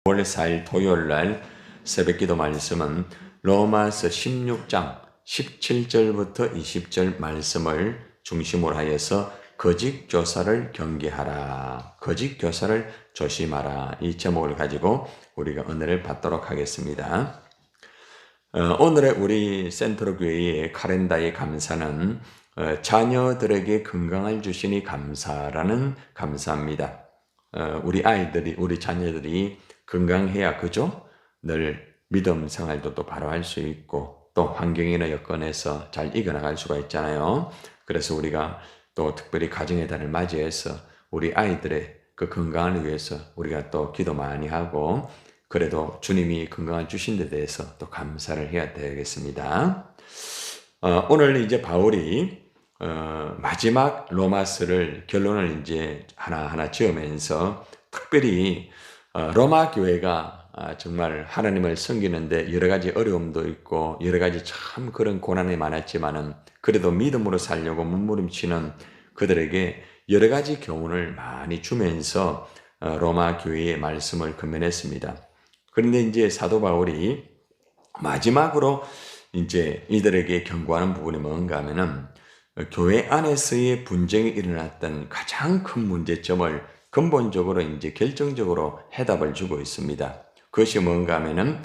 월 4일 토요일 날 새벽기도 말씀은 로마서 16장 17절부터 20절 말씀을 중심으로 하여서 거짓 교사를 경계하라, 거짓 교사를 조심하라, 이 제목을 가지고 우리가 은혜를 받도록 하겠습니다. 오늘의 우리 센트로 교회의 카렌다의 감사는 자녀들에게 건강을 주시니 감사라는 감사입니다. 우리 아이들이, 우리 자녀들이 건강해야 그죠? 늘 믿음 생활도 또 바로 할 수 있고 또 환경이나 여건에서 잘 이겨나갈 수가 있잖아요. 그래서 우리가 또 특별히 가정의 달을 맞이해서 우리 아이들의 그 건강을 위해서 우리가 또 기도 많이 하고, 그래도 주님이 건강을 주신 데 대해서 또 감사를 해야 되겠습니다. 오늘 이제 바울이 마지막 로마서를 결론을 이제 하나하나 지으면서 특별히 로마 교회가 정말 하나님을 섬기는데 여러 가지 어려움도 있고 여러 가지 참 그런 고난이 많았지만은 그래도 믿음으로 살려고 몸부림치는 그들에게 여러 가지 교훈을 많이 주면서 로마 교회의 말씀을 건면했습니다. 그런데 이제 사도 바울이 마지막으로 이제 이들에게 경고하는 부분이 뭔가 하면은 교회 안에서의 분쟁이 일어났던 가장 큰 문제점을 근본적으로 이제 결정적으로 해답을 주고 있습니다. 그것이 뭔가 하면은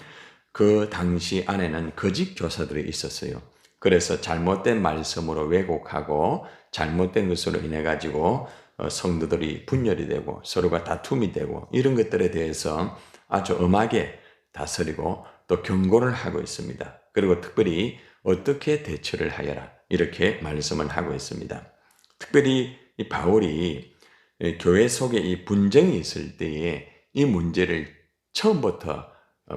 그 당시 안에는 거짓 교사들이 있었어요. 그래서 잘못된 말씀으로 왜곡하고 잘못된 것으로 인해 가지고 성도들이 분열이 되고 서로가 다툼이 되고 이런 것들에 대해서 아주 엄하게 다스리고 또 경고를 하고 있습니다. 그리고 특별히 어떻게 대처를 하여라, 이렇게 말씀을 하고 있습니다. 특별히 이 바울이 교회 속에 이 분쟁이 있을 때에 이 문제를 처음부터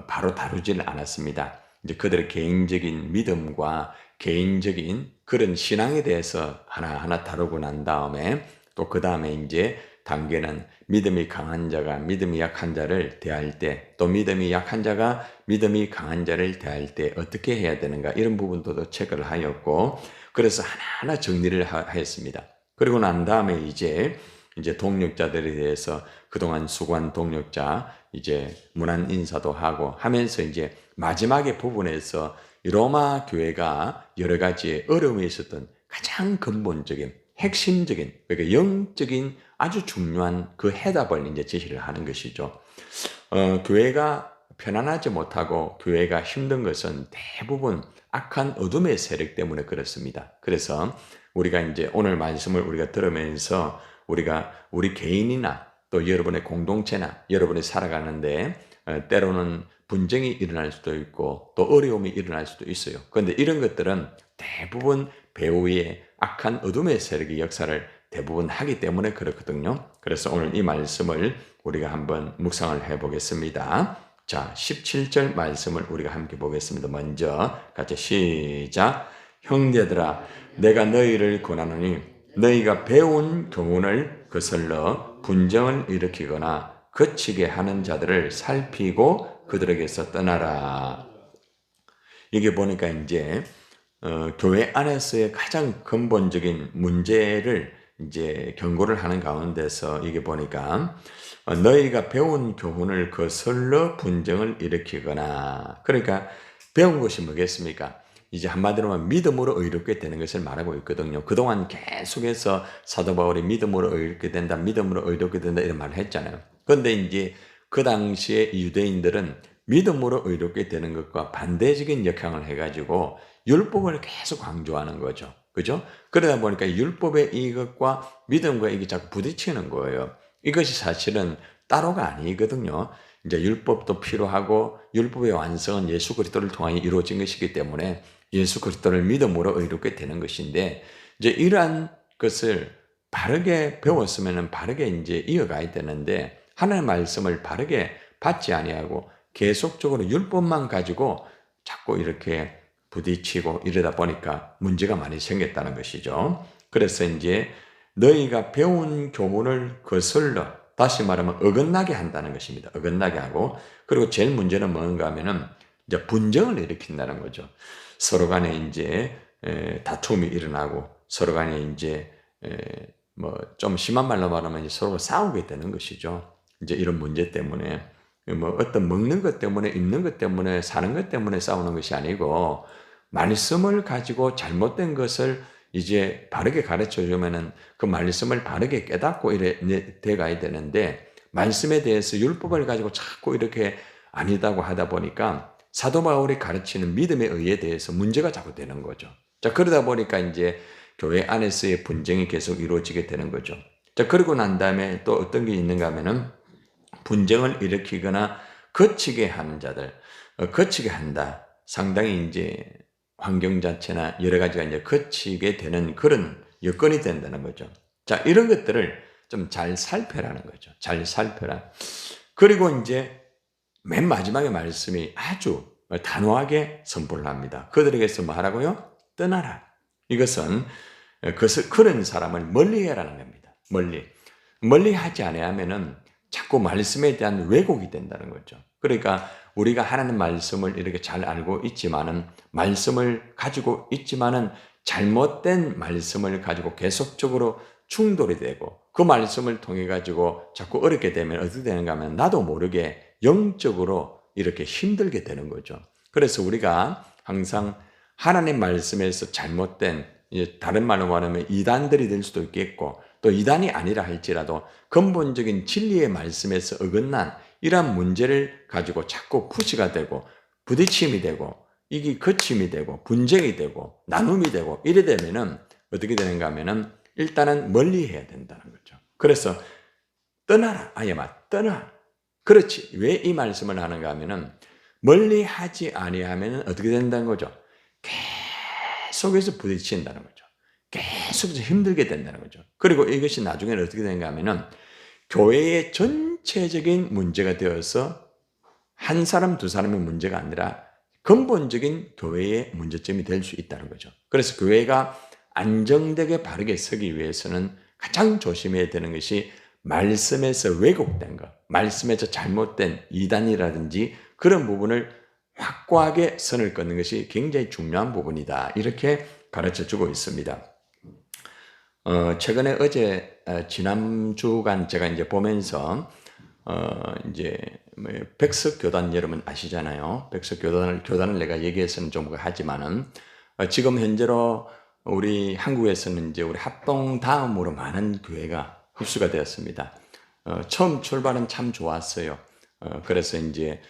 바로 다루지는 않았습니다. 이제 그들의 개인적인 믿음과 개인적인 그런 신앙에 대해서 하나하나 다루고 난 다음에 또 그 다음에 이제 단계는 믿음이 강한 자가 믿음이 약한 자를 대할 때, 또 믿음이 약한 자가 믿음이 강한 자를 대할 때 어떻게 해야 되는가, 이런 부분도 체크를 하였고, 그래서 하나하나 정리를 하였습니다. 그리고 난 다음에 이제 동력자들에 대해서 그동안 수고한 동력자 이제 문안 인사도 하고 하면서 이제 마지막의 부분에서 로마 교회가 여러 가지 어려움이 있었던 가장 근본적인 핵심적인, 그러니까 영적인 아주 중요한 그 해답을 이제 제시를 하는 것이죠. 교회가 편안하지 못하고 교회가 힘든 것은 대부분 악한 어둠의 세력 때문에 그렇습니다. 그래서 우리가 이제 오늘 말씀을 우리가 들으면서 우리가 우리 개인이나 또 여러분의 공동체나 여러분이 살아가는데 때로는 분쟁이 일어날 수도 있고 또 어려움이 일어날 수도 있어요. 그런데 이런 것들은 대부분 배후에 악한 어둠의 세력의 역사를 대부분 하기 때문에 그렇거든요. 그래서 오늘 이 말씀을 우리가 한번 묵상을 해보겠습니다. 자, 17절 말씀을 우리가 함께 보겠습니다. 먼저 같이 시작. 형제들아, 내가 너희를 권하노니 너희가 배운 교훈을 거슬러 분쟁을 일으키거나 거치게 하는 자들을 살피고 그들에게서 떠나라. 이게 보니까 이제 교회 안에서의 가장 근본적인 문제를 이제 경고를 하는 가운데서 이게 보니까 너희가 배운 교훈을 거슬러 분쟁을 일으키거나, 그러니까 배운 것이 뭐겠습니까? 이제 한마디로 하면 믿음으로 의롭게 되는 것을 말하고 있거든요. 그동안 계속해서 사도 바울이 믿음으로 의롭게 된다, 믿음으로 의롭게 된다 이런 말을 했잖아요. 그런데 이제 그 당시에 유대인들은 믿음으로 의롭게 되는 것과 반대적인 역행을 해가지고 율법을 계속 강조하는 거죠. 그죠? 그러다 보니까 율법의 이것과 믿음과 이게 자꾸 부딪히는 거예요. 이것이 사실은 따로가 아니거든요. 이제 율법도 필요하고 율법의 완성은 예수 그리스도를 통하여 이루어진 것이기 때문에 예수 그리스도를 믿음으로 의롭게 되는 것인데, 이제 이러한 것을 바르게 배웠으면 바르게 이제 이어가야 되는데 하나님의 말씀을 바르게 받지 아니하고 계속적으로 율법만 가지고 자꾸 이렇게 부딪히고 이러다 보니까 문제가 많이 생겼다는 것이죠. 그래서 이제 너희가 배운 교훈을 거슬러, 다시 말하면 어긋나게 한다는 것입니다. 어긋나게 하고, 그리고 제일 문제는 뭔가 하면은 이제 분쟁을 일으킨다는 거죠. 서로 간에 이제 다툼이 일어나고 서로 간에 이제 뭐 좀 심한 말로 말하면 이제 서로 싸우게 되는 것이죠. 이제 이런 문제 때문에. 뭐 어떤 먹는 것 때문에 입는 것 때문에 사는 것 때문에 싸우는 것이 아니고 말씀을 가지고 잘못된 것을 이제 바르게 가르쳐 주면은 그 말씀을 바르게 깨닫고 이래 돼 가야 되는데 말씀에 대해서 율법을 가지고 자꾸 이렇게 아니다고 하다 보니까 사도 바울이 가르치는 믿음의 의에 대해서 문제가 자꾸 되는 거죠. 자, 그러다 보니까 이제 교회 안에서의 분쟁이 계속 이루어지게 되는 거죠. 자, 그러고 난 다음에 또 어떤 게 있는가 하면은 분쟁을 일으키거나 거치게 하는 자들, 거치게 한다. 상당히 이제 환경 자체나 여러 가지가 이제 거치게 되는 그런 여건이 된다는 거죠. 자, 이런 것들을 좀 잘 살펴라는 거죠. 잘 살펴라. 그리고 이제 맨 마지막에 말씀이 아주 단호하게 선포를 합니다. 그들에게서 뭐 하라고요? 떠나라. 이것은 그런 사람을 멀리해라는 겁니다. 멀리 하지 아니하면은 자꾸 말씀에 대한 왜곡이 된다는 거죠. 그러니까 우리가 하나님 말씀을 이렇게 잘 알고 있지만은 말씀을 가지고 있지만은 잘못된 말씀을 가지고 계속적으로 충돌이 되고 그 말씀을 통해 가지고 자꾸 어렵게 되면 어떻게 되는가 하면 나도 모르게 영적으로 이렇게 힘들게 되는 거죠. 그래서 우리가 항상 하나님 말씀에서 잘못된 다른 말로 말하면 이단들이 될 수도 있겠고 또 이단이 아니라 할지라도 근본적인 진리의 말씀에서 어긋난 이러한 문제를 가지고 자꾸 푸시가 되고 부딪힘이 되고 이게 거침이 되고 분쟁이 되고 나눔이 되고 이래 되면은 어떻게 되는가 하면은 일단은 멀리 해야 된다는 거죠. 그래서 떠나라. 아예 떠나. 그렇지. 왜 이 말씀을 하는가 하면은 멀리 하지 아니하면은 어떻게 된다는 거죠? 계속해서 부딪힌다는 거죠. 계속해서 힘들게 된다는 거죠. 그리고 이것이 나중에는 어떻게 되는가 하면은 교회의 전체적인 문제가 되어서 한 사람, 두 사람의 문제가 아니라 근본적인 교회의 문제점이 될 수 있다는 거죠. 그래서 교회가 안정되게 바르게 서기 위해서는 가장 조심해야 되는 것이 말씀에서 왜곡된 것, 말씀에서 잘못된 이단이라든지 그런 부분을 확고하게 선을 긋는 것이 굉장히 중요한 부분이다. 이렇게 가르쳐 주고 있습니다. 최근에 지난 주간 제가 이제 보면서, 이제, 백석교단 여러분 아시잖아요. 백석교단을 내가 얘기해서는 좀 하지만은, 지금 현재로 우리 한국에서는 이제 우리 합동 다음으로 많은 교회가 흡수가 되었습니다. 처음 출발은 참 좋았어요. 그래서 이제,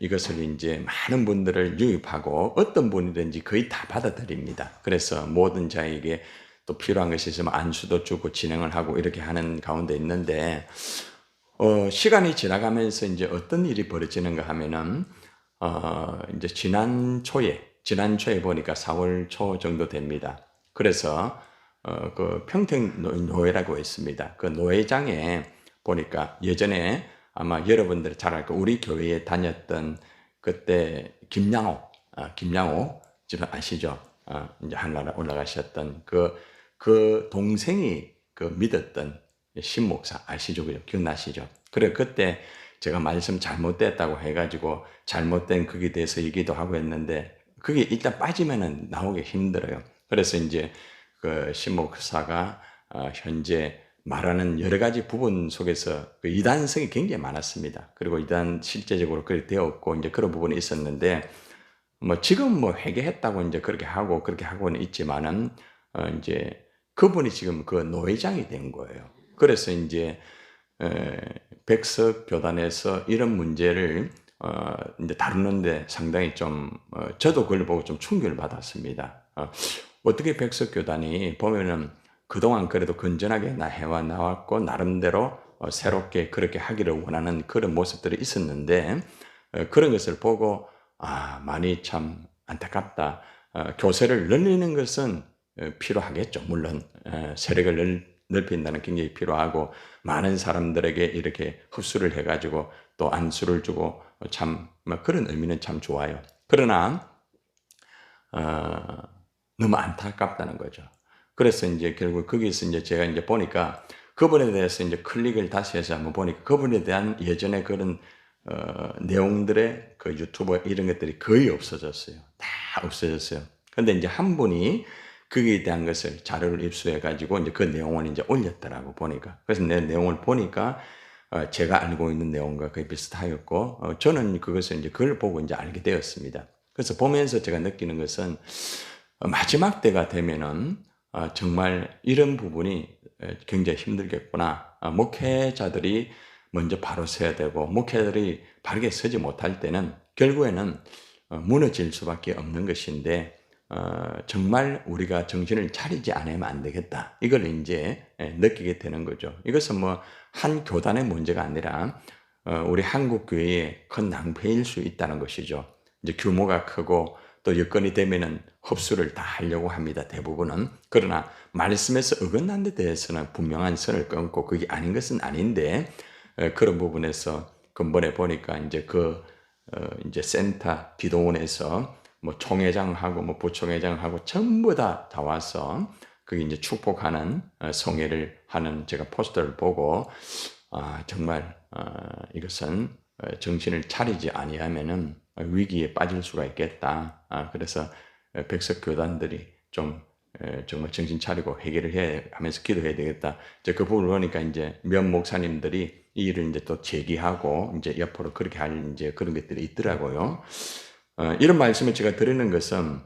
이것을 이제 많은 분들을 유입하고 어떤 분이든지 거의 다 받아들입니다. 그래서 모든 자에게 또 필요한 것이 있으면 안수도 주고 진행을 하고 이렇게 하는 가운데 있는데, 시간이 지나가면서 이제 어떤 일이 벌어지는가 하면은, 이제 지난 초에 보니까 4월 초 정도 됩니다. 그래서, 그 평택노회라고 있습니다. 그 노회장에 보니까 예전에 아마 여러분들이 잘 알고 우리 교회에 다녔던 그때 김양호 지금 아시죠? 이제 하늘나라 올라가셨던 그 동생이 그 믿었던 신목사 아시죠? 그죠? 기억나시죠? 그래, 그때 제가 말씀 잘못됐다고 해가지고 잘못된 거기에 대해서 얘기도 하고 했는데 그게 일단 빠지면은 나오기 힘들어요. 그래서 이제 그 신목사가 현재 말하는 여러 가지 부분 속에서 그 이단성이 굉장히 많았습니다. 그리고 이단 실제적으로 그렇게 되었고 이제 그런 부분이 있었는데 뭐 지금 뭐 회개했다고 이제 그렇게 하고는 있지만은 이제 그분이 지금 그 노회장이 된 거예요. 그래서 이제 백석 교단에서 이런 문제를 이제 다루는데 상당히 좀 저도 그걸 보고 좀 충격을 받았습니다. 어떻게 백석 교단이 보면은 그동안 그래도 건전하게 해와 나왔고 나름대로 새롭게 그렇게 하기를 원하는 그런 모습들이 있었는데 그런 것을 보고 많이 참 안타깝다. 교세를 늘리는 것은 필요하겠죠. 물론 세력을 넓힌다는 굉장히 필요하고 많은 사람들에게 이렇게 흡수를 해가지고 또 안수를 주고 참 그런 의미는 참 좋아요. 그러나 너무 안타깝다는 거죠. 그래서 이제 결국 거기서 이제 제가 이제 보니까 그분에 대해서 이제 클릭을 다시 해서 한번 보니까 그분에 대한 예전에 그런 내용들의 그 유튜브 이런 것들이 거의 없어졌어요. 다 없어졌어요. 근데 이제 한 분이 거기에 대한 것을 자료를 입수해 가지고 이제 그 내용을 이제 올렸더라고 보니까. 그래서 내 내용을 보니까 제가 알고 있는 내용과 거의 비슷하였고, 저는 그것을 이제 그걸 보고 이제 알게 되었습니다. 그래서 보면서 제가 느끼는 것은 마지막 때가 되면은 정말 이런 부분이 굉장히 힘들겠구나. 목회자들이 먼저 바로 서야 되고 목회자들이 바르게 서지 못할 때는 결국에는 무너질 수밖에 없는 것인데 정말 우리가 정신을 차리지 않으면 안 되겠다. 이걸 이제 느끼게 되는 거죠. 이것은 뭐 한 교단의 문제가 아니라 우리 한국 교회의 큰 낭패일 수 있다는 것이죠. 이제 규모가 크고 또 여건이 되면은 흡수를 다 하려고 합니다. 대부분은. 그러나 말씀에서 어긋난 데 대해서는 분명한 선을 끊고 그게 아닌 것은 아닌데 그런 부분에서 근본에 보니까 이제 이제 센터 기도원에서 뭐 총회장하고 뭐 부총회장하고 전부 다 와서 그게 이제 축복하는 성회를 하는 제가 포스터를 보고 정말 이것은 정신을 차리지 아니하면은 위기에 빠질 수가 있겠다. 그래서 백석 교단들이 좀 정말 정신 차리고 해결을 해 하면서 기도해야 되겠다. 이제 그 부분을 보니까 이제 몇 목사님들이 이 일을 이제 또 제기하고 이제 옆으로 그렇게 할 이제 그런 것들이 있더라고요. 이런 말씀을 제가 드리는 것은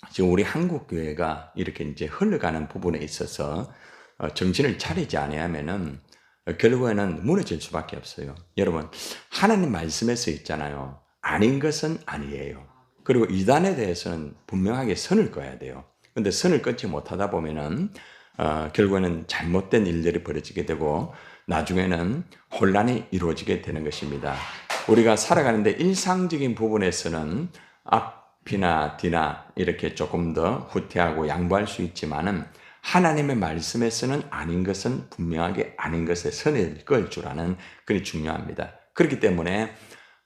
지금 우리 한국 교회가 이렇게 이제 흘러가는 부분에 있어서 정신을 차리지 아니하면은 결국에는 무너질 수밖에 없어요. 여러분, 하나님 말씀에서 있잖아요. 아닌 것은 아니에요. 그리고 이단에 대해서는 분명하게 선을 그어야 돼요. 근데 선을 끊지 못하다 보면은 결국에는 잘못된 일들이 벌어지게 되고 나중에는 혼란이 이루어지게 되는 것입니다. 우리가 살아가는데 일상적인 부분에서는 앞이나 뒤나 이렇게 조금 더 후퇴하고 양보할 수 있지만은 하나님의 말씀에서는 아닌 것은 분명하게 아닌 것에 선을 그을 줄 아는 그게 중요합니다. 그렇기 때문에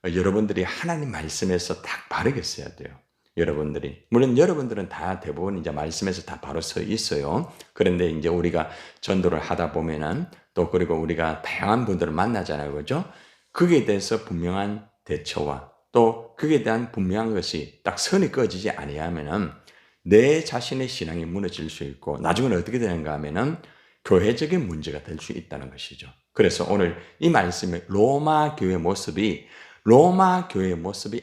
여러분들이 하나님 말씀에서 딱 바르게 써야 돼요. 여러분들이. 물론 여러분들은 다 대부분 이제 말씀에서 다 바로 서 있어요. 그런데 이제 우리가 전도를 하다 보면은 또 그리고 우리가 다양한 분들을 만나잖아요. 그죠? 그에 대해서 분명한 대처와 또 그에 대한 분명한 것이 딱 선이 그어지지 아니하면은 내 자신의 신앙이 무너질 수 있고 나중에는 어떻게 되는가 하면은 교회적인 문제가 될 수 있다는 것이죠. 그래서 오늘 이 말씀의 로마 교회 모습이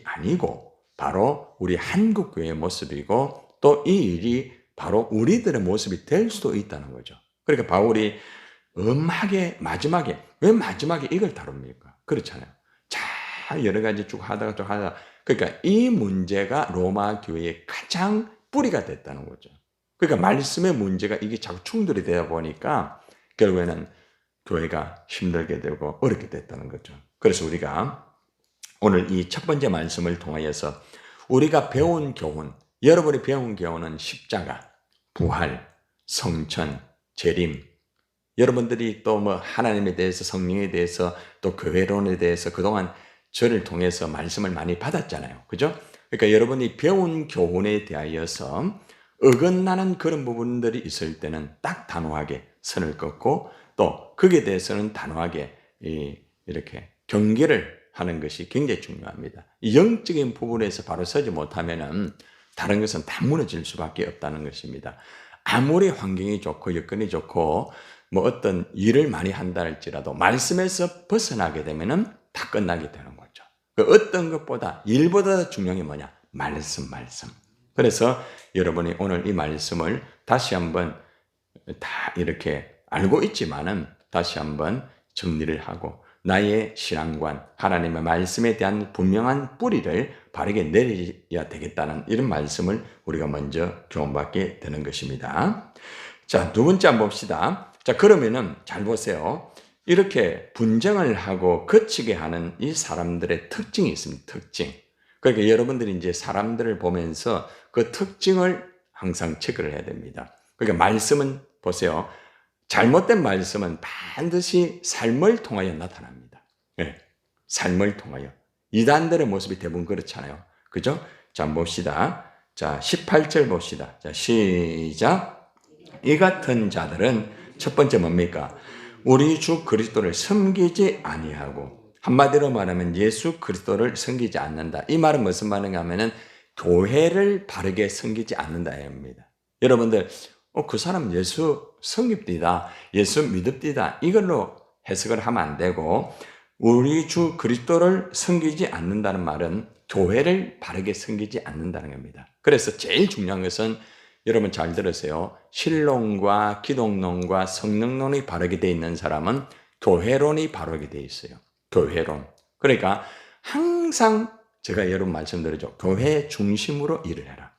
아니고 바로 우리 한국 교회의 모습이고 또 이 일이 바로 우리들의 모습이 될 수도 있다는 거죠. 그러니까 바울이 엄하게 마지막에 왜 마지막에 이걸 다룹니까? 그렇잖아요. 자 여러 가지 쭉 하다가 그러니까 이 문제가 로마 교회의 가장 뿌리가 됐다는 거죠. 그러니까 말씀의 문제가 이게 자꾸 충돌이 되다 보니까 결국에는 교회가 힘들게 되고 어렵게 됐다는 거죠. 그래서 우리가 오늘 이 첫 번째 말씀을 통하여서 우리가 배운 교훈, 여러분이 배운 교훈은 십자가, 부활, 성천, 재림, 여러분들이 또 뭐 하나님에 대해서 성령에 대해서 또 교회론에 대해서 그동안 저를 통해서 말씀을 많이 받았잖아요. 그죠? 그러니까 여러분이 배운 교훈에 대하여서 어긋나는 그런 부분들이 있을 때는 딱 단호하게 선을 긋고 또 거기에 대해서는 단호하게 이렇게 경계를 하는 것이 굉장히 중요합니다. 이 영적인 부분에서 바로 서지 못하면은 다른 것은 다 무너질 수밖에 없다는 것입니다. 아무리 환경이 좋고 여건이 좋고 뭐 어떤 일을 많이 한다 할지라도 말씀에서 벗어나게 되면은 다 끝나게 되는 거죠. 그 어떤 것보다 일보다 중요한 게 뭐냐? 말씀. 그래서 여러분이 오늘 이 말씀을 다시 한번 다 이렇게 알고 있지만은 다시 한번 정리를 하고 나의 신앙관, 하나님의 말씀에 대한 분명한 뿌리를 바르게 내려야 되겠다는 이런 말씀을 우리가 먼저 교훈받게 되는 것입니다. 자, 두 번째 한번 봅시다. 자, 그러면은 잘 보세요. 이렇게 분쟁을 하고 거치게 하는 이 사람들의 특징이 있습니다. 특징. 그러니까 여러분들이 이제 사람들을 보면서 그 특징을 항상 체크를 해야 됩니다. 그러니까 말씀은 보세요. 잘못된 말씀은 반드시 삶을 통하여 나타납니다. 네, 삶을 통하여. 이단들의 모습이 대부분 그렇잖아요. 그죠? 자, 봅시다. 자, 18절 봅시다. 자, 시작. 이 같은 자들은 첫 번째 뭡니까? 우리 주 그리스도를 섬기지 아니하고 한마디로 말하면 예수 그리스도를 섬기지 않는다. 이 말은 무슨 말인가 하면은 교회를 바르게 섬기지 않는다 입니다. 여러분들 그 사람 예수 섬깁디다. 예수 믿읍디다. 이걸로 해석을 하면 안 되고, 우리 주 그리스도를 섬기지 않는다는 말은 교회를 바르게 섬기지 않는다는 겁니다. 그래서 제일 중요한 것은 여러분 잘 들으세요. 신론과 기독론과 성령론이 바르게 되어 있는 사람은 교회론이 바르게 되어 있어요. 교회론. 그러니까 항상 제가 여러분 말씀드리죠. 교회 중심으로 일을 해라.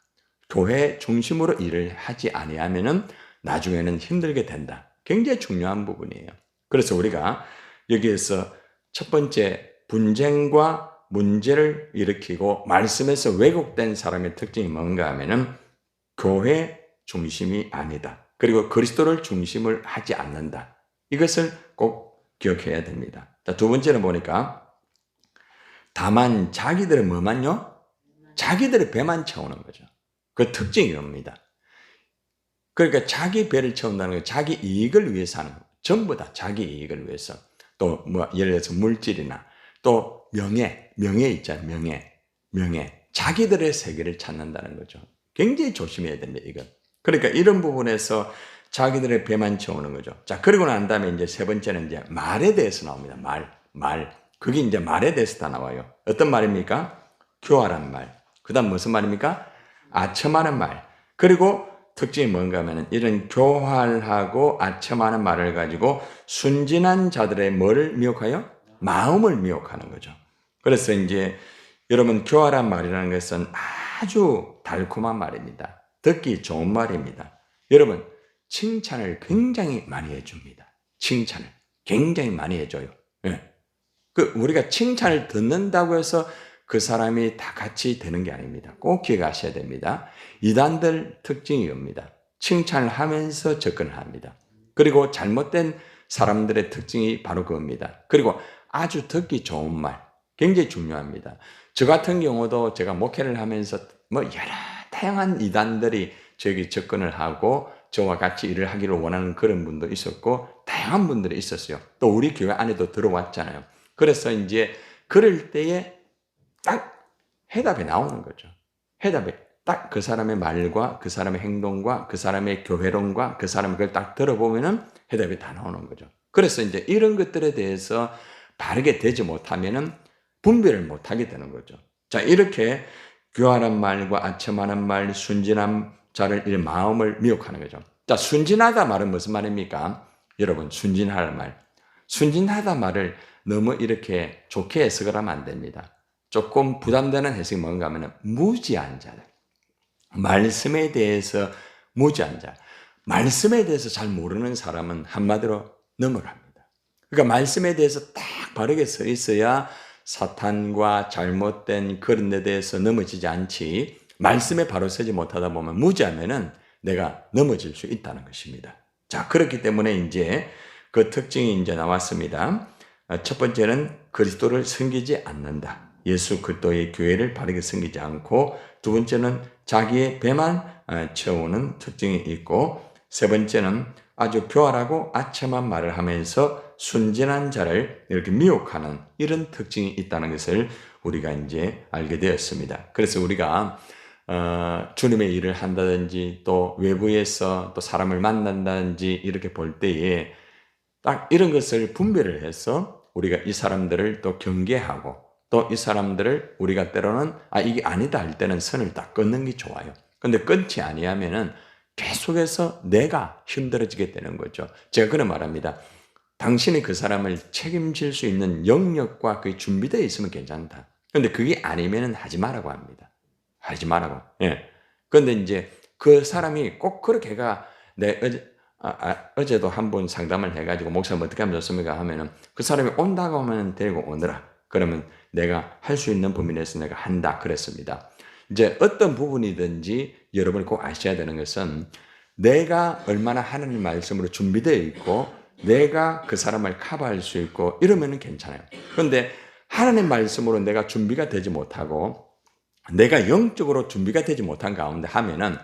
교회 중심으로 일을 하지 아니하면은 나중에는 힘들게 된다. 굉장히 중요한 부분이에요. 그래서 우리가 여기에서 첫 번째 분쟁과 문제를 일으키고 말씀에서 왜곡된 사람의 특징이 뭔가 하면은 교회 중심이 아니다. 그리고 그리스도를 중심을 하지 않는다. 이것을 꼭 기억해야 됩니다. 자, 두 번째는 보니까 다만 자기들의 뭐만요? 자기들의 배만 채우는 거죠. 그 특징이 이겁니다. 그러니까 자기 배를 채운다는 건 자기 이익을 위해서 하는 거예요. 전부 다 자기 이익을 위해서. 또 뭐 예를 들어서 물질이나 또 명예 있잖아요. 명예. 자기들의 세계를 찾는다는 거죠. 굉장히 조심해야 됩니다. 이건. 그러니까 이런 부분에서 자기들의 배만 채우는 거죠. 자, 그리고 난 다음에 이제 세 번째는 이제 말에 대해서 나옵니다. 말. 그게 이제 말에 대해서 다 나와요. 어떤 말입니까? 교활한 말. 그 다음 무슨 말입니까? 아첨하는 말. 그리고 특징이 뭔가 하면 이런 교활하고 아첨하는 말을 가지고 순진한 자들의 뭐를 미혹하여? 마음을 미혹하는 거죠. 그래서 이제 여러분 교활한 말이라는 것은 아주 달콤한 말입니다. 듣기 좋은 말입니다. 여러분 칭찬을 굉장히 많이 해줍니다. 칭찬을 굉장히 많이 해줘요. 예. 우리가 칭찬을 듣는다고 해서 그 사람이 다 같이 되는 게 아닙니다. 꼭 기억하셔야 됩니다. 이단들 특징이 옵니다. 칭찬을 하면서 접근을 합니다. 그리고 잘못된 사람들의 특징이 바로 그겁니다. 그리고 아주 듣기 좋은 말, 굉장히 중요합니다. 저 같은 경우도 제가 목회를 하면서 뭐 여러 다양한 이단들이 저에게 접근을 하고 저와 같이 일을 하기를 원하는 그런 분도 있었고 다양한 분들이 있었어요. 또 우리 교회 안에도 들어왔잖아요. 그래서 이제 그럴 때에 딱 해답이 나오는 거죠. 해답이 딱 그 사람의 말과 그 사람의 행동과 그 사람의 교회론과 그 사람의 그걸 딱 들어보면은 해답이 다 나오는 거죠. 그래서 이제 이런 것들에 대해서 바르게 되지 못하면은 분별을 못하게 되는 거죠. 자, 이렇게 교활한 말과 아첨하는 말, 순진한 자를 이 마음을 미혹하는 거죠. 자, 순진하다 말은 무슨 말입니까? 여러분, 순진하다 말. 순진하다 말을 너무 이렇게 좋게 해석을 하면 안 됩니다. 조금 부담되는 해석이 뭔가 하면 무지한 자들. 말씀에 대해서 무지한 자. 말씀에 대해서 잘 모르는 사람은 한마디로 넘어갑니다. 그러니까 말씀에 대해서 딱 바르게 서 있어야 사탄과 잘못된 그런 데 대해서 넘어지지 않지. 말씀에 바로 서지 못하다 보면 무지하면은 내가 넘어질 수 있다는 것입니다. 자, 그렇기 때문에 이제 그 특징이 이제 나왔습니다. 첫 번째는 그리스도를 섬기지 않는다. 예수 그리스도의 교회를 바르게 섬기지 않고, 두 번째는 자기의 배만 채우는 특징이 있고, 세 번째는 아주 교활하고 아첨한 말을 하면서 순진한 자를 이렇게 미혹하는 이런 특징이 있다는 것을 우리가 이제 알게 되었습니다. 그래서 우리가 주님의 일을 한다든지 또 외부에서 또 사람을 만난다든지 이렇게 볼 때에 딱 이런 것을 분별을 해서 우리가 이 사람들을 또 경계하고 또 이 사람들을 우리가 때로는 이게 아니다 할 때는 선을 딱 끊는 게 좋아요. 근데 끊지 아니하면은 계속해서 내가 힘들어지게 되는 거죠. 제가 그런 말합니다. 당신이 그 사람을 책임질 수 있는 영역과 그게 준비되어 있으면 괜찮다. 근데 그게 아니면은 하지 말라고 합니다. 하지 말라고. 예. 근데 이제 그 사람이 꼭 그렇게 어제도 한 번 상담을 해가지고 목사님 어떻게 하면 좋습니까? 하면은 그 사람이 온다고 하면 데리고 오느라. 그러면 내가 할 수 있는 범위 내에서 내가 한다. 그랬습니다. 이제 어떤 부분이든지 여러분이 꼭 아셔야 되는 것은 내가 얼마나 하나님 말씀으로 준비되어 있고 내가 그 사람을 커버할 수 있고 이러면은 괜찮아요. 그런데 하나님 말씀으로 내가 준비가 되지 못하고 내가 영적으로 준비가 되지 못한 가운데 하면은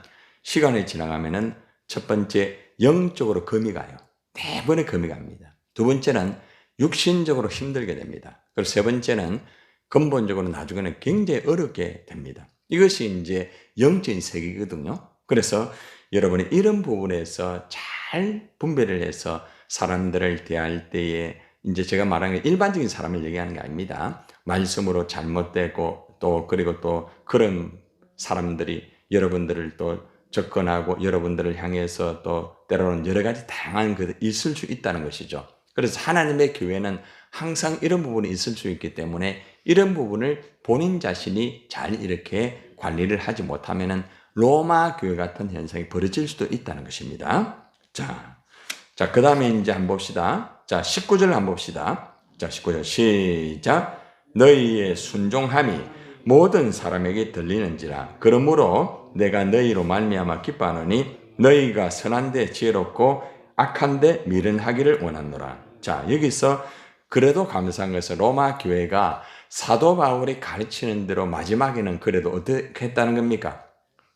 시간이 지나가면은 첫 번째 영적으로 금이 가요. 대부분의 금이 갑니다. 두 번째는 육신적으로 힘들게 됩니다. 그리고 세 번째는 근본적으로 나중에는 굉장히 어렵게 됩니다. 이것이 이제 영적인 세계거든요. 그래서 여러분이 이런 부분에서 잘 분별을 해서 사람들을 대할 때에 이제 제가 말하는 게 일반적인 사람을 얘기하는 게 아닙니다. 말씀으로 잘못되고 또 그리고 또 그런 사람들이 여러분들을 또 접근하고 여러분들을 향해서 또 때로는 여러 가지 다양한 것이 있을 수 있다는 것이죠. 그래서 하나님의 교회는 항상 이런 부분이 있을 수 있기 때문에 이런 부분을 본인 자신이 잘 이렇게 관리를 하지 못하면은 로마 교회 같은 현상이 벌어질 수도 있다는 것입니다. 자, 그 다음에 이제 한번 봅시다. 자, 19절 한번 봅시다. 자, 19절 시작. 너희의 순종함이 모든 사람에게 들리는지라. 그러므로 내가 너희로 말미암아 기뻐하노니 너희가 선한데 지혜롭고 악한데 미련하기를 원하노라. 자, 여기서 그래도 감사한 것은 로마 교회가 사도 바울이 가르치는 대로 마지막에는 그래도 어떻게 했다는 겁니까?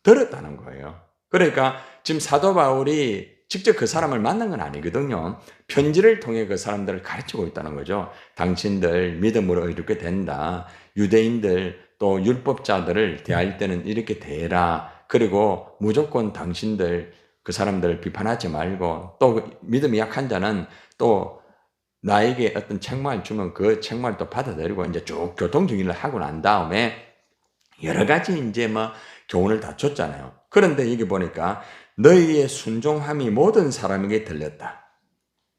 들었다는 거예요. 그러니까 지금 사도 바울이 직접 그 사람을 만난 건 아니거든요. 편지를 통해 그 사람들을 가르치고 있다는 거죠. 당신들 믿음으로 이렇게 된다. 유대인들 또 율법자들을 대할 때는 이렇게 대해라. 그리고 무조건 당신들 그 사람들을 비판하지 말고 또 믿음이 약한 자는 또 나에게 어떤 책망을 주면 그 책망을 또 받아들이고 이제 쭉 교통정리를 하고 난 다음에 여러 가지 이제 뭐 교훈을 다 줬잖아요. 그런데 여기 보니까 너희의 순종함이 모든 사람에게 들렸다.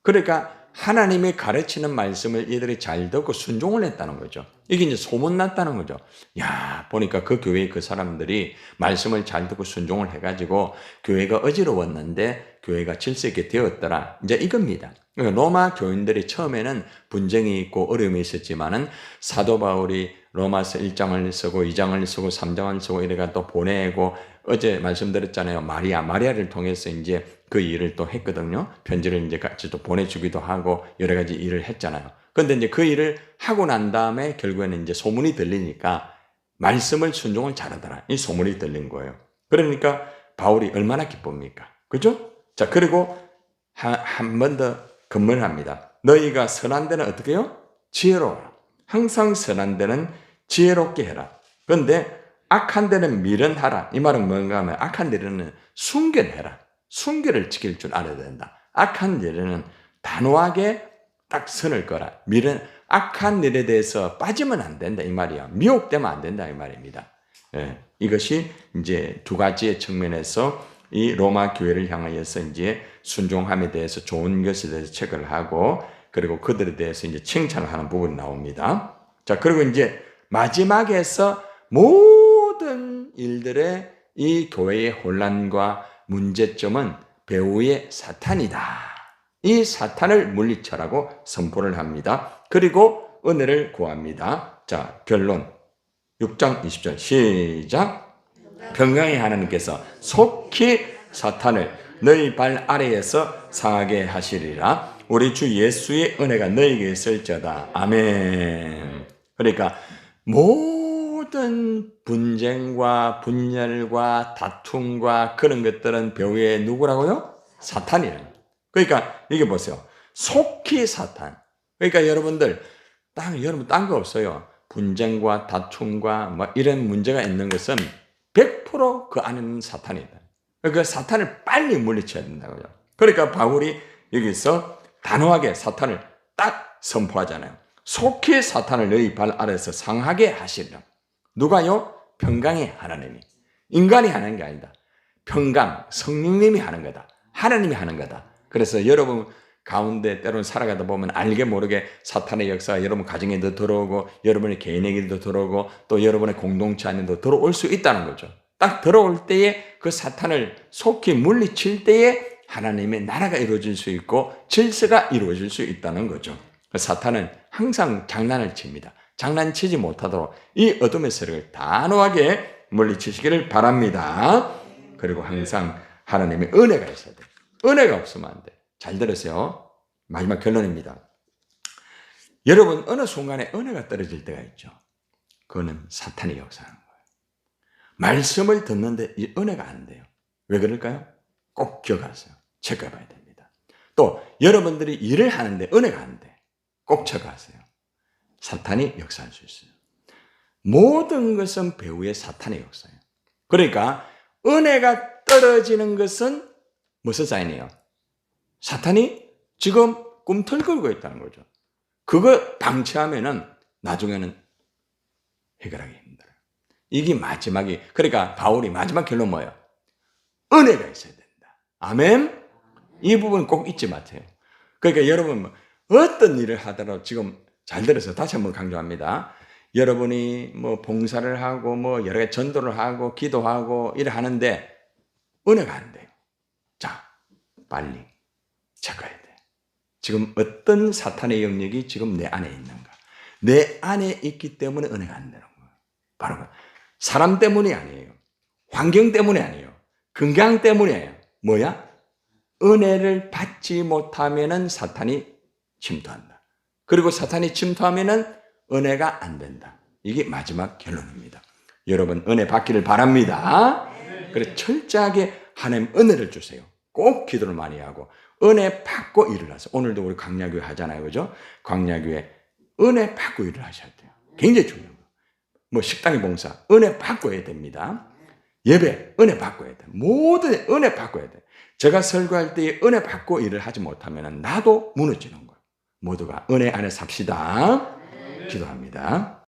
그러니까 하나님이 가르치는 말씀을 이들이 잘 듣고 순종을 했다는 거죠. 이게 이제 소문났다는 거죠. 야, 보니까 그 교회의 그 사람들이 말씀을 잘 듣고 순종을 해가지고 교회가 어지러웠는데 교회가 질서 있게 되었더라. 이제 이겁니다. 로마 교인들이 처음에는 분쟁이 있고 어려움이 있었지만은 사도 바울이 로마서 1장을 쓰고 2장을 쓰고 3장을 쓰고 이래가 또 보내고 어제 말씀드렸잖아요. 마리아를 통해서 이제 그 일을 또 했거든요. 편지를 이제 같이 또 보내주기도 하고 여러 가지 일을 했잖아요. 그런데 이제 그 일을 하고 난 다음에 결국에는 이제 소문이 들리니까 말씀을 순종을 잘하더라. 이 소문이 들린 거예요. 그러니까 바울이 얼마나 기쁩니까? 그죠? 자, 그리고 한 번 더 건면합니다. 너희가 선한 데는 어떻게 해요? 지혜로워라. 항상 선한 데는 지혜롭게 해라. 그런데 악한 데는 미련하라. 이 말은 뭔가 하면 악한 데는 순결해라. 순결을 지킬 줄 알아야 된다. 악한 데는 단호하게 딱 선을 꺼라. 악한 일에 대해서 빠지면 안 된다. 이 말이야. 미혹되면 안 된다. 이 말입니다. 예, 이것이 이제 두 가지의 측면에서 이 로마 교회를 향하여서 이제 순종함에 대해서 좋은 것에 대해서 체크를 하고 그리고 그들에 대해서 이제 칭찬을 하는 부분이 나옵니다. 자, 그리고 이제 마지막에서 모든 일들의 이 교회의 혼란과 문제점은 배후의 사탄이다. 이 사탄을 물리쳐라고 선포를 합니다. 그리고 은혜를 구합니다. 자, 결론 6장 20절 시작. 평강의 하나님께서 속히 사탄을 너희 발 아래에서 상하게 하시리라. 우리 주 예수의 은혜가 너희에게 있을지어다. 아멘. 그러니까 모든 분쟁과 분열과 다툼과 그런 것들은 배후에 누구라고요? 사탄이에요. 그러니까 이게 보세요. 속히 사탄. 그러니까 여러분들 여러분 딴 거 없어요. 분쟁과 다툼과 뭐 이런 문제가 있는 것은 100% 그 안에는 사탄이다. 그 사탄을 빨리 물리쳐야 된다고요. 그러니까 바울이 여기서 단호하게 사탄을 딱 선포하잖아요. 속히 사탄을 너희 발 아래에서 상하게 하시리라. 누가요? 평강의 하나님이. 인간이 하는 게 아니다. 평강, 성령님이 하는 거다. 하나님이 하는 거다. 그래서 여러분 가운데 때로는 살아가다 보면 알게 모르게 사탄의 역사가 여러분 가정에도 들어오고 여러분의 개인에게도 들어오고 또 여러분의 공동체 안에도 들어올 수 있다는 거죠. 딱 들어올 때에 그 사탄을 속히 물리칠 때에 하나님의 나라가 이루어질 수 있고 질서가 이루어질 수 있다는 거죠. 사탄은 항상 장난을 칩니다. 장난치지 못하도록 이 어둠의 세력을 단호하게 물리치시기를 바랍니다. 그리고 항상 하나님의 은혜가 있어야 돼요. 은혜가 없으면 안 돼. 잘 들으세요. 마지막 결론입니다. 여러분 어느 순간에 은혜가 떨어질 때가 있죠. 그거는 사탄이 역사하는 거예요. 말씀을 듣는데 이 은혜가 안 돼요. 왜 그럴까요? 꼭 기억하세요. 체크해 봐야 됩니다. 또 여러분들이 일을 하는데 은혜가 안 돼. 꼭 체크하세요. 사탄이 역사할 수 있어요. 모든 것은 배후에 사탄의 역사예요. 그러니까 은혜가 떨어지는 것은 무슨 사인이에요? 사탄이 지금 꿈틀거리고 있다는 거죠. 그거 방치하면은 나중에는 해결하기 힘들어요. 이게 마지막이, 그러니까 바울이 마지막 결론 뭐예요? 은혜가 있어야 된다. 아멘? 이 부분 꼭 잊지 마세요. 그러니까 여러분, 어떤 일을 하더라도 지금 잘 들어서 다시 한번 강조합니다. 여러분이 뭐 봉사를 하고 뭐 여러 가지 전도를 하고 기도하고 일을 하는데 은혜가 안 돼요. 자, 빨리 체크해야 돼. 지금 어떤 사탄의 영역이 지금 내 안에 있는가? 내 안에 있기 때문에 은혜가 안 되는 거예요. 바로 사람 때문이 아니에요. 환경 때문이 아니에요. 건강 때문이에요. 뭐야? 은혜를 받지 못하면은 사탄이 침투한다. 그리고 사탄이 침투하면은 은혜가 안 된다. 이게 마지막 결론입니다. 여러분 은혜 받기를 바랍니다. 그래서 철저하게 하나님 은혜를 주세요. 꼭 기도를 많이 하고 은혜 받고 일을 하세요. 오늘도 우리 광야교회 하잖아요. 그죠? 광야교회 은혜 받고 일을 하셔야 돼요. 굉장히 중요한 거예요. 뭐 식당의 봉사 은혜 받고 해야 됩니다. 예배 은혜 받고 해야 돼요. 모든 은혜 받고 해야 돼요. 제가 설교할 때 은혜 받고 일을 하지 못하면 나도 무너지는 거예요. 모두가 은혜 안에 삽시다. 기도합니다.